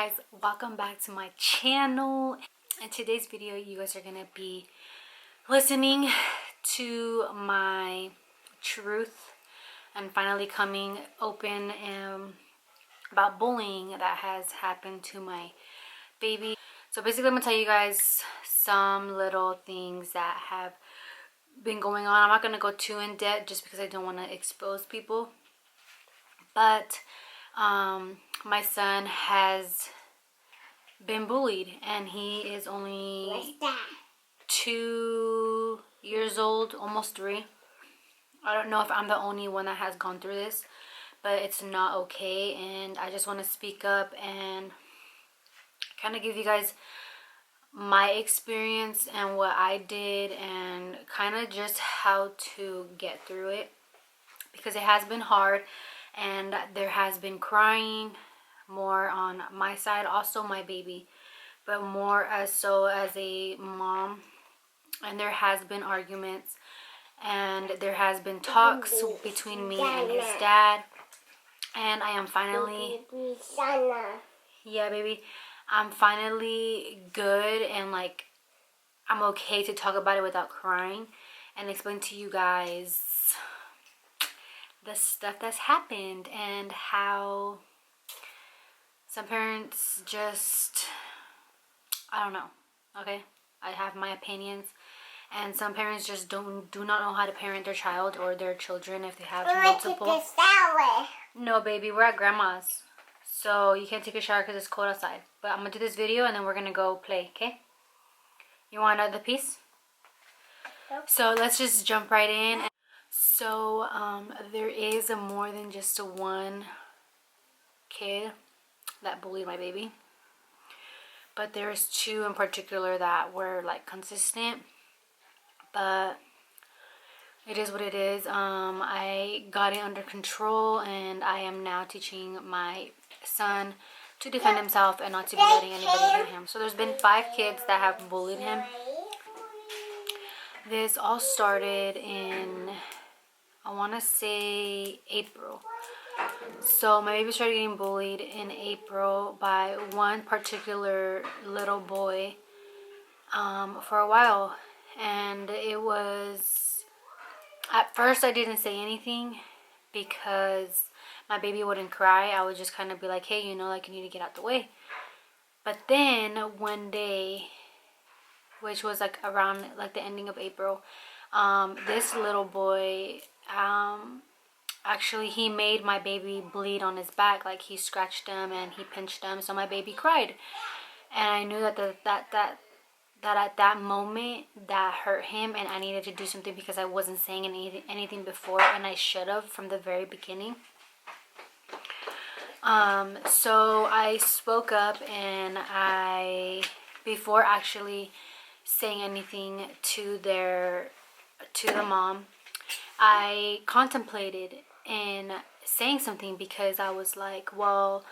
Guys, welcome back to my channel. In today's video, you guys are gonna be listening to my truth and finally coming open about bullying that has happened to my baby. So basically, I'm gonna tell you guys some little things that have been going on. I'm not gonna go too in depth just because I don't want to expose people, but my son has been bullied and he is only 2 years old, almost 3. I don't know if I'm the only one that has gone through this, but it's not okay, and I just want to speak up and kind of give you guys my experience and what I did and kind of just how to get through it, because it has been hard and there has been crying more on my side, also my baby, but more as so as a mom. And there has been arguments and there has been talks between me and his dad, and I am finally, yeah baby, I'm finally good and like I'm okay to talk about it without crying and explain to you guys the stuff that's happened and how some parents just, I don't know, okay? I have my opinions, and some parents just do not know how to parent their child or their children if they have multiple. No, baby, we're at grandma's, so you can't take a shower because it's cold outside. But I'm gonna do this video and then we're gonna go play, okay? You want another piece? Nope. So let's just jump right in. So there is more than just one kid that bullied my baby, but there's 2 in particular that were like consistent, but it is what it is. I got it under control and I am now teaching my son to defend himself and not to be letting anybody hit him. So there's been 5 kids that have bullied him. This all started in, I want to say, April. So my baby started getting bullied in April by one particular little boy for a while. And it was, at first I didn't say anything because my baby wouldn't cry. I would just kind of be like, hey, you know, like you need to get out the way. But then one day, which was like around like the ending of April, this little boy, actually, he made my baby bleed on his back. Like he scratched him and he pinched him, so my baby cried. And I knew that at that moment that hurt him, and I needed to do something because I wasn't saying anything before, and I should have from the very beginning. So I spoke up, and before actually saying anything to the mom, I contemplated in saying something, because I was like, well,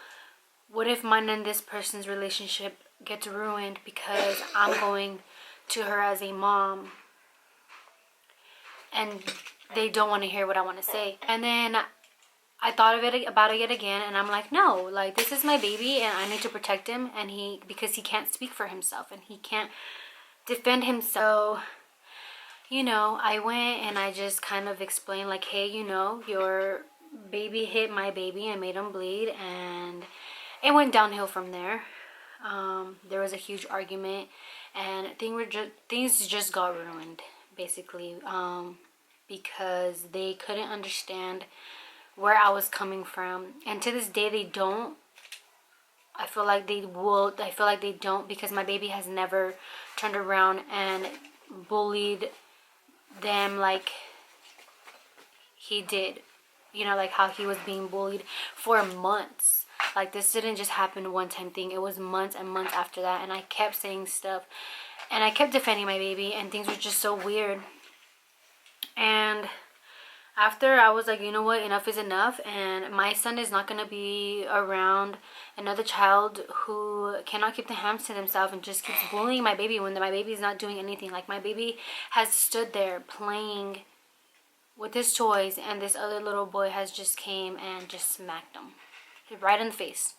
what if mine and this person's relationship gets ruined because I'm going to her as a mom and they don't want to hear what I want to say? And then I thought about it again, and I'm like, no, like this is my baby and I need to protect him, and because he can't speak for himself and he can't defend himself. So, you know, I went and I just kind of explained like, hey, you know, your baby hit my baby and made him bleed, and it went downhill from there. There was a huge argument and things just got ruined, basically, because they couldn't understand where I was coming from, and to this day they don't. I feel like they will. I feel like they don't, because my baby has never turned around and bullied them like he did, you know, like how he was being bullied for months. Like this didn't just happen a one-time thing. It was months and months after that, and I kept saying stuff and I kept defending my baby, and things were just so weird. And after, I was like, you know what, enough is enough, and my son is not going to be around another child who cannot keep the hands to themselves and just keeps bullying my baby when my baby is not doing anything. Like my baby has stood there playing with his toys, and this other little boy has just came and just smacked him right in the face.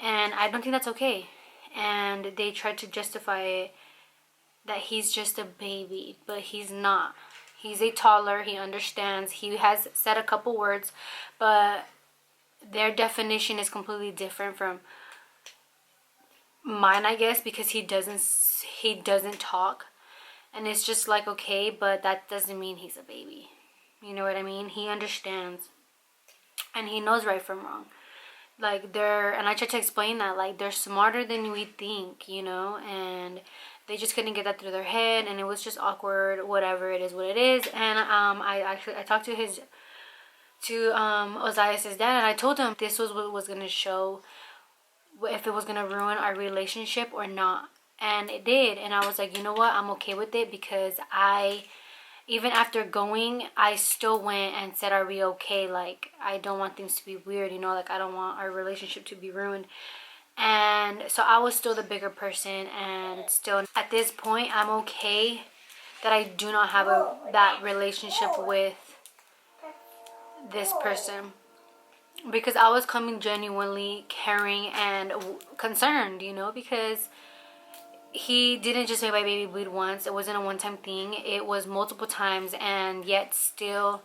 And I don't think that's okay. And they tried to justify it that he's just a baby, but he's not. He's a toddler. He understands. He has said a couple words, but their definition is completely different from mine, I guess, because he doesn't talk. And it's just like, okay, but that doesn't mean he's a baby. You know what I mean? He understands. And he knows right from wrong. Like, and I try to explain that, like, they're smarter than we think, and they just couldn't get that through their head, and it was just awkward, whatever, it is what it is. And I talked to Ozias' dad, and I told him this was what was going to show if it was going to ruin our relationship or not. And it did. And I was like, you know what? I'm okay with it, because even after going, I still went and said, are we okay? Like, I don't want things to be weird, like, I don't want our relationship to be ruined. And so I was still the bigger person, and still at this point, I'm okay that I do not have that relationship with this person. Because I was coming genuinely caring and concerned, because he didn't just make my baby bleed once. It wasn't a one-time thing. It was multiple times, and yet still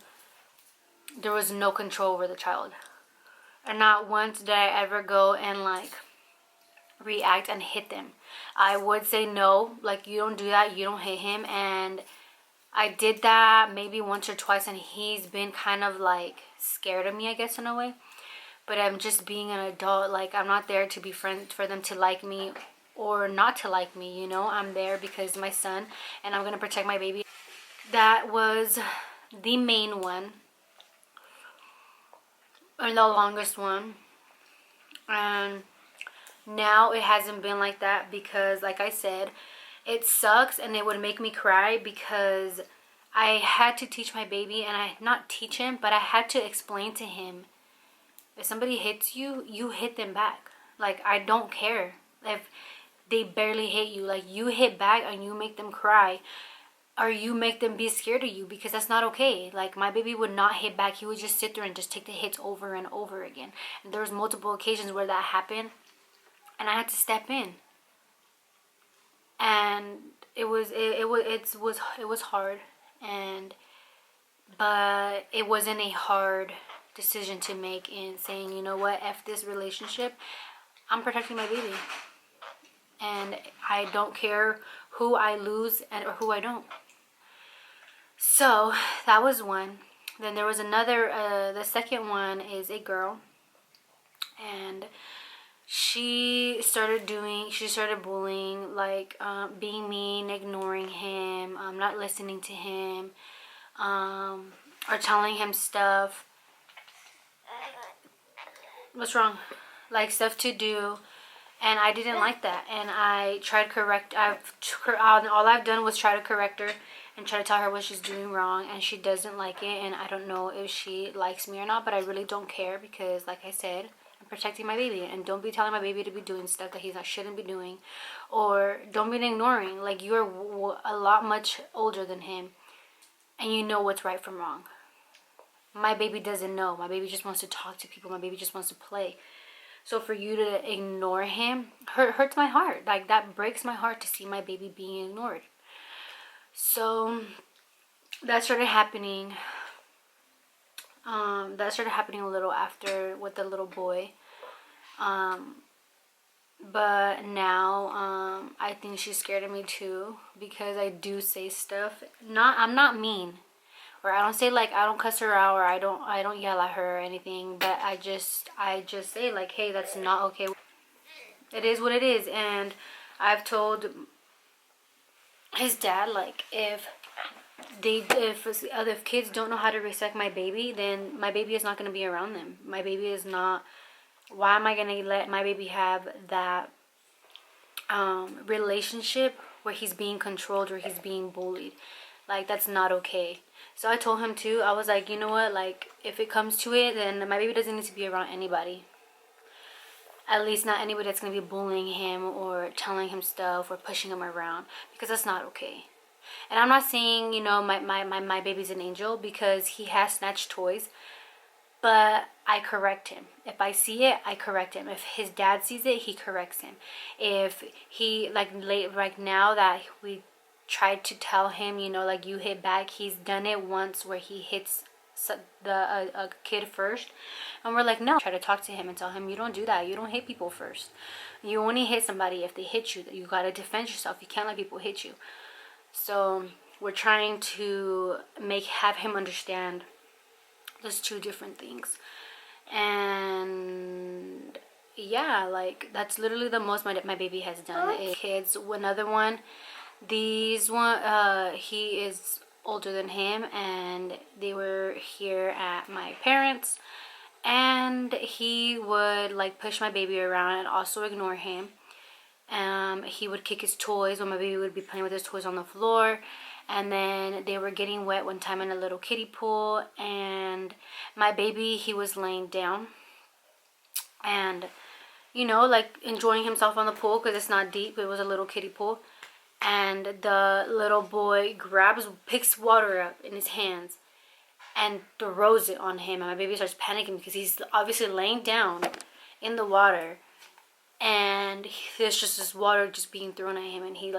there was no control over the child. And not once did I ever go and, like, react and hit them. I would say no, like, you don't do that, you don't hit him. And I did that maybe once or twice, and he's been kind of, like, scared of me, I guess, in a way. But I'm just being an adult. Like, I'm not there to be friends for them to like me or not to like me, I'm there because my son, and I'm going to protect my baby. That was the main one, or the longest one. And now it hasn't been like that, because, like I said, it sucks, and it would make me cry, because I had to teach my baby, and not teach him, but I had to explain to him, if somebody hits you, you hit them back. Like, I don't care if they barely hit you. Like, you hit back and you make them cry, or you make them be scared of you, because that's not okay. Like, my baby would not hit back. He would just sit there and just take the hits over and over again. And there was multiple occasions where that happened, and I had to step in. And it was hard, but it wasn't a hard decision to make in saying, you know what, F this relationship. I'm protecting my baby. And I don't care who I lose or who I don't. So that was one. Then there was another, the second one is a girl. And she started bullying, like, being mean, ignoring him, not listening to him, or telling him stuff. What's wrong? Like, stuff to do. And I didn't like that. And I tried all I've done was try to correct her and try to tell her what she's doing wrong. And she doesn't like it. And I don't know if she likes me or not. But I really don't care, because, like I said, I'm protecting my baby. And don't be telling my baby to be doing stuff that shouldn't be doing. Or don't be ignoring. Like, you're a lot much older than him, and you know what's right from wrong. My baby doesn't know. My baby just wants to talk to people. My baby just wants to play. So for you to ignore him hurts my heart. Like, that breaks my heart to see my baby being ignored. So that started happening. That started happening a little after with the little boy. But now I think she's scared of me too, because I do say stuff. I'm not mean. Or I don't say, like, I don't cuss her out, or I don't yell at her or anything, but I just say, like, hey, that's not okay. It is what it is. And I've told his dad, like, if kids don't know how to respect my baby, then my baby is not going to be around them. My baby is not. Why am I going to let my baby have that relationship where he's being controlled or he's being bullied? Like, that's not okay. So I told him too, I was like, you know what, like, if it comes to it, then my baby doesn't need to be around anybody. At least not anybody that's going to be bullying him or telling him stuff or pushing him around, because that's not okay. And I'm not saying, my baby's an angel, because he has snatched toys. but I correct him. If I see it, I correct him. If his dad sees it, he corrects him. If he, like, right now that we tried to tell him, you know, like, you hit back, he's done it once where he hits a kid first, and we're like, no. Try to talk to him and tell him, you don't do that. You don't hit people first. You only hit somebody if they hit you. You got to defend yourself. You can't let people hit you. So we're trying to have him understand there's two different things. And yeah, like, that's literally the most my baby has done. Kids, another one, he is older than him, and they were here at my parents', and he would, like, push my baby around and also ignore him. He would kick his toys when my baby would be playing with his toys on the floor. And then they were getting wet one time in a little kiddie pool, and my baby, he was laying down and, you know, like, enjoying himself on the pool because it's not deep. It was a little kiddie pool. And the little boy picks water up in his hands and throws it on him. And my baby starts panicking because he's obviously laying down in the water, and there's just this water just being thrown at him. And he's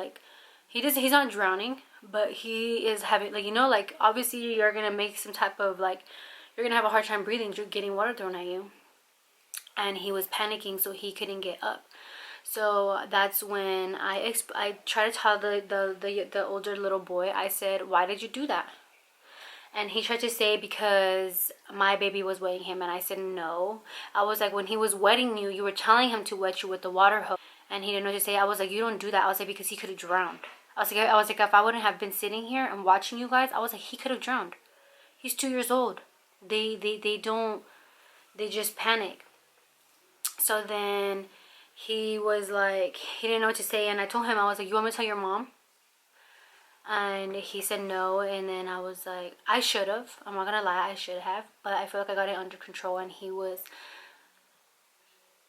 not drowning, but he is having, like, you know, like, obviously you're gonna make some type of, like, you're gonna have a hard time breathing, you're getting water thrown at you. And he was panicking, so he couldn't get up. So that's when I tried to tell the older little boy. I said, why did you do that? And he tried to say because my baby was wetting him. And I said, no. I was like, when he was wetting you, you were telling him to wet you with the water hose. And he didn't know what to say. I was like, you don't do that. I was like, because he could have drowned. I was like, if I wouldn't have been sitting here and watching you guys, I was like, he could have drowned. He's 2 years old. They just panic. So then he was like, he didn't know what to say. And I told him, I was like, you want me to tell your mom? And he said no. And then I was like, I should have. I'm not going to lie, I should have. But I feel like I got it under control. And he was,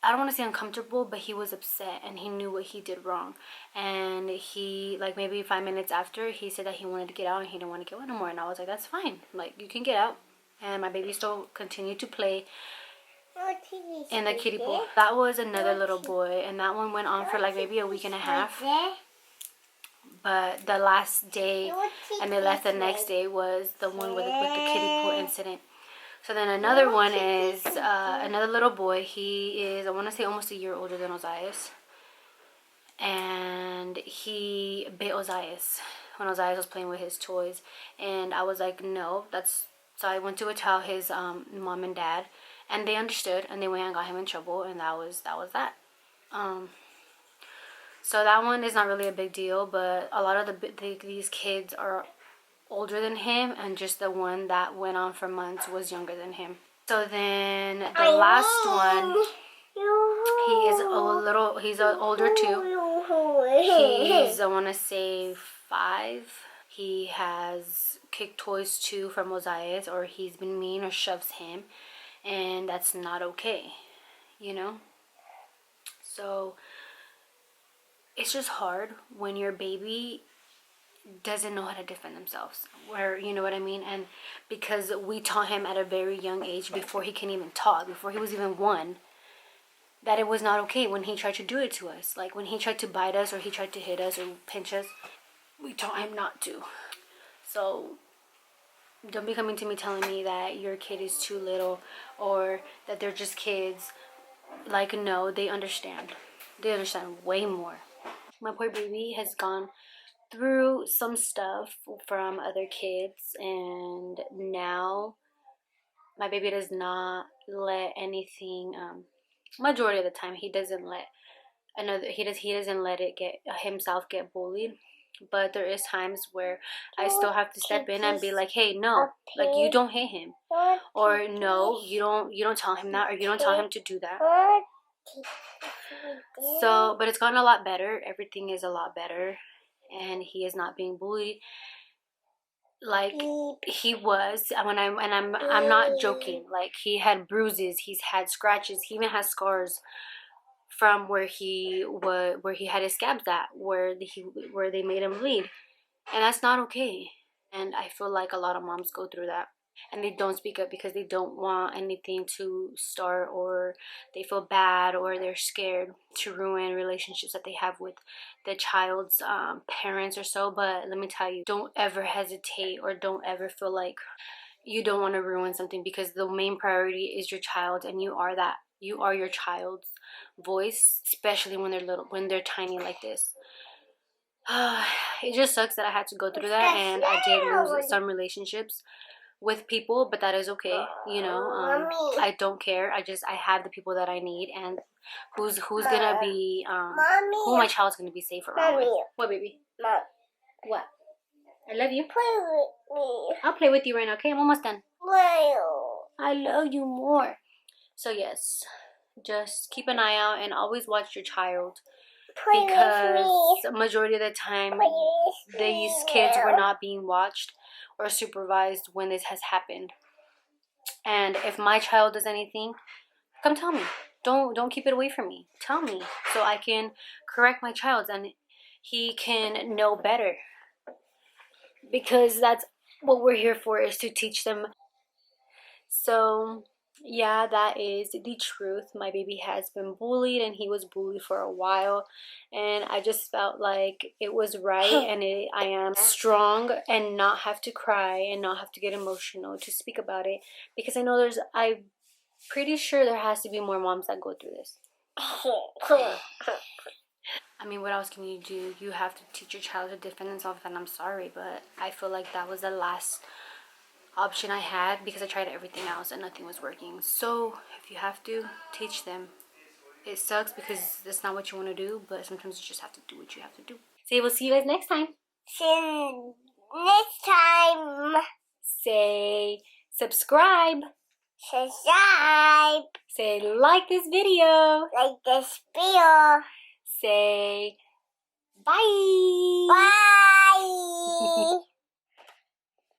I don't want to say uncomfortable, but he was upset. And he knew what he did wrong. And he, like, maybe 5 minutes after, he said that he wanted to get out and he didn't want to get out anymore. And I was like, that's fine. Like, you can get out. And my baby still continued to play in the kiddie pool. That was another little boy, and that one went on for like maybe a week and a half. But the last day, and they left the next day, was the one with the kiddie pool incident. So then another one is another little boy. He is, I want to say, almost a year older than Ozias. And he bit Ozias when Ozias was playing with his toys. And I was like, no, so I went to tell his mom and dad. And they understood, and they went and got him in trouble, and that was that. So that one is not really a big deal, but a lot of these kids are older than him, and just the one that went on for months was younger than him. So then the last one, he's older too. He's, I want to say, 5. He has kicked toys too from Ozias, or he's been mean or shoves him. And that's not okay, you know? So it's just hard when your baby doesn't know how to defend themselves, where, you know what I mean? And because we taught him at a very young age, before he can even talk, before he was even 1, that it was not okay when he tried to do it to us. Like, when he tried to bite us, or he tried to hit us or pinch us, we taught him not to. So don't be coming to me telling me that your kid is too little, or that they're just kids. Like, no, they understand. They understand way more. My poor baby has gone through some stuff from other kids, and now my baby does not let anything, majority of the time, he doesn't let it get himself get bullied. But there is times where I still have to step in and be like, hey, no, like, you don't hit him, or no, you don't tell him that, or you don't tell him to do that. So, but it's gotten a lot better. Everything is a lot better, and he is not being bullied like he was. I'm not joking. Like, he had bruises, he's had scratches, he even has scars from where he had his scabs at, where they made him bleed. And that's not okay. And I feel like a lot of moms go through that. and they don't speak up because they don't want anything to start, or they feel bad, or they're scared to ruin relationships that they have with the child's parents or so. But let me tell you, don't ever hesitate, or don't ever feel like you don't want to ruin something, because the main priority is your child, and you are that. You are your child's voice, especially when they're little, when they're tiny like this. It just sucks that I had to go through that, and I did lose some relationships with people, but that is okay. You know, I don't care. I have the people that I need, and who's gonna be who my child's gonna be safe around with. What, baby? Mom. What? I love you. Play with me. I'll play with you right now. Okay, I'm almost done. Well. I love you more. So yes, just keep an eye out and always watch your child, because the majority of the time these kids were not being watched or supervised when this has happened. And if my child does anything, come tell me. Don't keep it away from me. Tell me so I can correct my child and he can know better, because that's what we're here for, is to teach them. So yeah, that is the truth. My baby has been bullied, and he was bullied for a while, and I just felt like it was right, and I am strong and not have to cry and not have to get emotional to speak about it, because I know I'm pretty sure there has to be more moms that go through this. I mean, what else can you do? You have to teach your child to defend themselves, and I'm sorry, but I feel like that was the last option I had, because I tried everything else and nothing was working. So if you have to, teach them. It sucks because that's not what you want to do, but sometimes you just have to do what you have to do. So we'll see you guys next time. See you next time. Say subscribe. Subscribe. Say like this video. Like this video. Say bye. Bye.